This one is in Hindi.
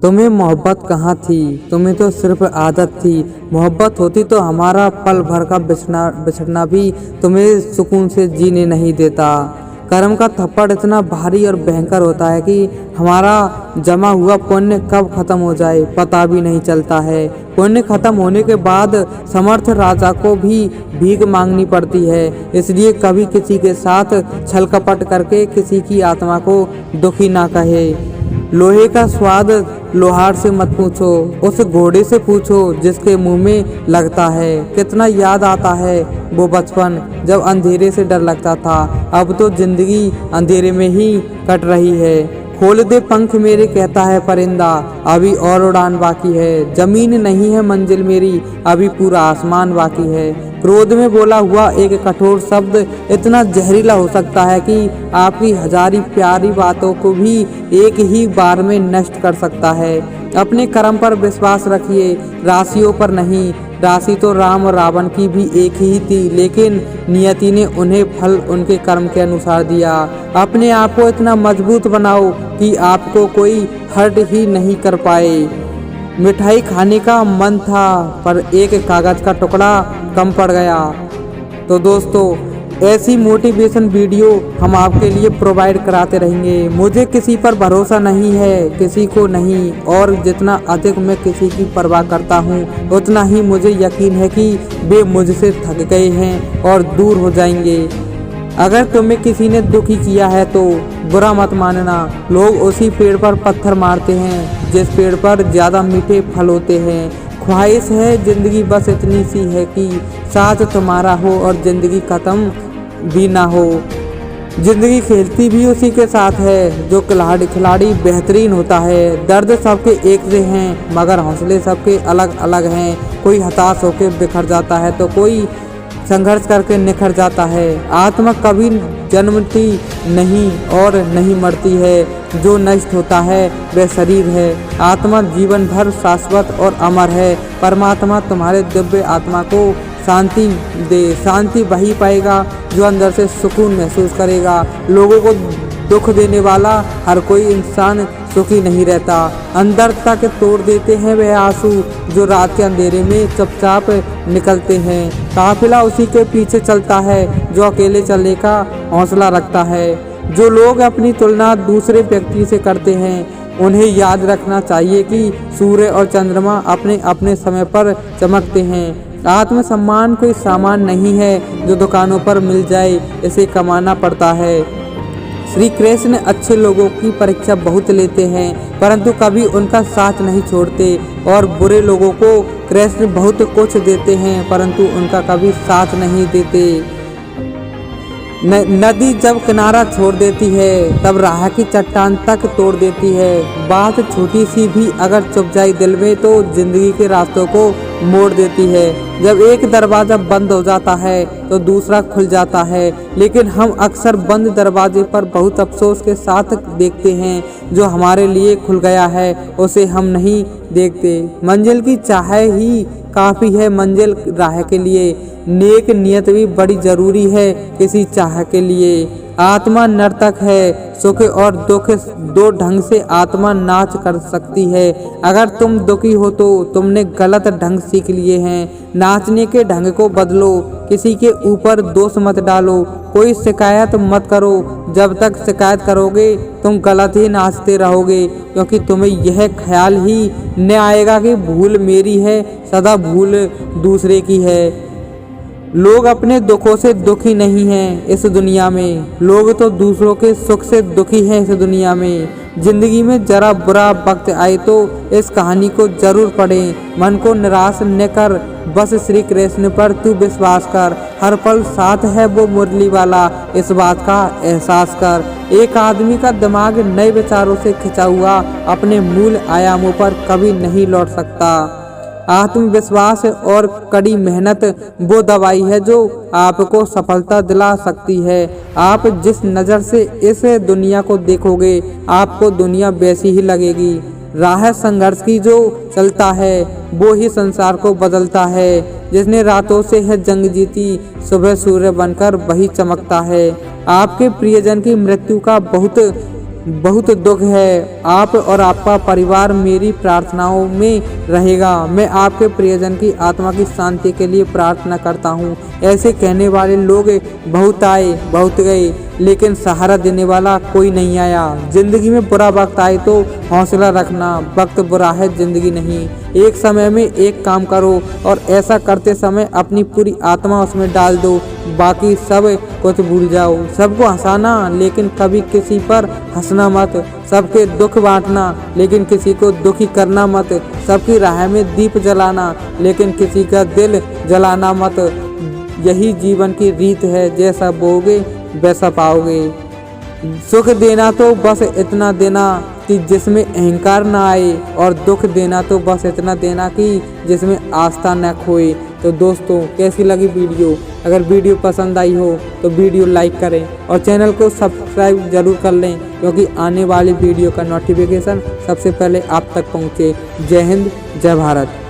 तुम्हें मोहब्बत कहाँ थी, तुम्हें तो सिर्फ आदत थी। मोहब्बत होती तो हमारा पल भर का बिछड़ना भी तुम्हें सुकून से जीने नहीं देता। कर्म का थप्पड़ इतना भारी और भयंकर होता है कि हमारा जमा हुआ पुण्य कब खत्म हो जाए पता भी नहीं चलता है। पुण्य खत्म होने के बाद समर्थ राजा को भी भीख मांगनी पड़ती है। इसलिए कभी किसी के साथ छल कपट करके किसी की आत्मा को दुखी ना कहे। लोहे का स्वाद लोहार से मत पूछो, उस घोड़े से पूछो जिसके मुंह में लगता है। कितना याद आता है वो बचपन जब अंधेरे से डर लगता था। अब तो जिंदगी अंधेरे में ही कट रही है। खोल दे पंख मेरे कहता है परिंदा, अभी और उड़ान बाकी है। जमीन नहीं है मंजिल मेरी, अभी पूरा आसमान बाकी है। क्रोध में बोला हुआ एक कठोर शब्द इतना जहरीला हो सकता है कि आपकी हजारी प्यारी बातों को भी एक ही बार में नष्ट कर सकता है। अपने कर्म पर विश्वास रखिए, राशियों पर नहीं। राशि तो राम और रावण की भी एक ही थी, लेकिन नियति ने उन्हें फल उनके कर्म के अनुसार दिया। अपने आप को इतना मजबूत बनाओ कि आपको कोई हर्ट ही नहीं कर पाए। मिठाई खाने का मन था पर एक कागज का टुकड़ा कम पड़ गया। तो दोस्तों, ऐसी मोटिवेशन वीडियो हम आपके लिए प्रोवाइड कराते रहेंगे। मुझे किसी पर भरोसा नहीं है, किसी को नहीं, और जितना अधिक मैं किसी की परवाह करता हूँ उतना ही मुझे यकीन है कि वे मुझसे थक गए हैं और दूर हो जाएंगे। अगर तुम्हें किसी ने दुखी किया है तो बुरा मत मानना। लोग उसी पेड़ पर पत्थर मारते हैं जिस पेड़ पर ज़्यादा मीठे फल होते हैं। ख्वाहिश है जिंदगी बस इतनी सी है कि साथ तुम्हारा हो और जिंदगी खत्म भी ना हो। जिंदगी खेलती भी उसी के साथ है जो खिलाड़ी बेहतरीन होता है। दर्द सबके एक से हैं मगर हौसले सबके अलग अलग हैं। कोई हताश होकर बिखर जाता है तो कोई संघर्ष करके निखर जाता है। आत्मा कभी जन्मती नहीं और नहीं मरती है। जो नष्ट होता है वह शरीर है। आत्मा जीवन भर शाश्वत और अमर है। परमात्मा तुम्हारे दिव्य आत्मा को शांति दे। शांति वही पाएगा जो अंदर से सुकून महसूस करेगा। लोगों को दुख देने वाला हर कोई इंसान सुखी नहीं रहता। अंदर तक तोड़ देते हैं वह आंसू जो रात के अंधेरे में चुपचाप निकलते हैं। काफिला उसी के पीछे चलता है जो अकेले चलने का हौसला रखता है। जो लोग अपनी तुलना दूसरे व्यक्ति से करते हैं उन्हें याद रखना चाहिए कि सूर्य और चंद्रमा अपने अपने समय पर चमकते हैं। आत्मसम्मान कोई सामान नहीं है जो दुकानों पर मिल जाए, इसे कमाना पड़ता है। श्री कृष्ण अच्छे लोगों की परीक्षा बहुत लेते हैं परंतु कभी उनका साथ नहीं छोड़ते, और बुरे लोगों को कृष्ण बहुत कुछ देते हैं परंतु उनका कभी साथ नहीं देते। नदी जब किनारा छोड़ देती है तब राह की चट्टान तक तोड़ देती है। बात छोटी सी भी अगर चुप जाए दिल में तो जिंदगी के रास्तों को मोड़ देती है। जब एक दरवाज़ा बंद हो जाता है तो दूसरा खुल जाता है, लेकिन हम अक्सर बंद दरवाजे पर बहुत अफसोस के साथ देखते हैं। जो हमारे लिए खुल गया है उसे हम नहीं देखते। मंजिल की चाह ही काफ़ी है मंजिल राह के लिए। नेक नियत भी बड़ी ज़रूरी है किसी चाह के लिए। आत्मा नर्तक है, सुख और दुख दो ढंग से आत्मा नाच कर सकती है। अगर तुम दुखी हो तो तुमने गलत ढंग सीख लिए हैं। नाचने के ढंग को बदलो, किसी के ऊपर दोष मत डालो, कोई शिकायत मत करो। जब तक शिकायत करोगे तुम गलत ही नाचते रहोगे, क्योंकि तुम्हें यह ख्याल ही न आएगा कि भूल मेरी है, सदा भूल दूसरे की है। लोग अपने दुखों से दुखी नहीं हैं इस दुनिया में, लोग तो दूसरों के सुख से दुखी हैं इस दुनिया में। जिंदगी में जरा बुरा वक्त आए तो इस कहानी को जरूर पढ़ें। मन को निराश न कर, बस श्री कृष्ण पर तू विश्वास कर। हर पल साथ है वो मुरली वाला, इस बात का एहसास कर। एक आदमी का दिमाग नए विचारों से खिंचा हुआ अपने मूल आयामों पर कभी नहीं लौट सकता। आत्मविश्वास और कड़ी मेहनत वो दवाई है जो आपको सफलता दिला सकती है। आप जिस नज़र से इस दुनिया को देखोगे आपको दुनिया वैसी ही लगेगी। राह संघर्ष की जो चलता है वो ही संसार को बदलता है। जिसने रातों से है जंग जीती, सुबह सूर्य बनकर वही चमकता है। आपके प्रियजन की मृत्यु का बहुत बहुत दुख है। आप और आपका परिवार मेरी प्रार्थनाओं में रहेगा। मैं आपके प्रियजन की आत्मा की शांति के लिए प्रार्थना करता हूँ। ऐसे कहने वाले लोग बहुत आए बहुत गए, लेकिन सहारा देने वाला कोई नहीं आया। जिंदगी में बुरा वक्त आए तो हौसला रखना, वक्त बुरा है जिंदगी नहीं। एक समय में एक काम करो और ऐसा करते समय अपनी पूरी आत्मा उसमें डाल दो, बाकी सब कुछ भूल जाओ। सबको हंसाना लेकिन कभी किसी पर हंसना मत। सबके दुख बांटना लेकिन किसी को दुखी करना मत। सबकी राह में दीप जलाना लेकिन किसी का दिल जलाना मत। यही जीवन की रीत है, जैसा बोओगे वैसा पाओगे। सुख देना तो बस इतना देना कि जिसमें अहंकार ना आए, और दुख देना तो बस इतना देना कि जिसमें आस्था न खोए। तो दोस्तों, कैसी लगी वीडियो? अगर वीडियो पसंद आई हो तो वीडियो लाइक करें और चैनल को सब्सक्राइब जरूर कर लें, क्योंकि आने वाली वीडियो का नोटिफिकेशन सबसे पहले आप तक पहुँचे। जय हिंद, जय भारत।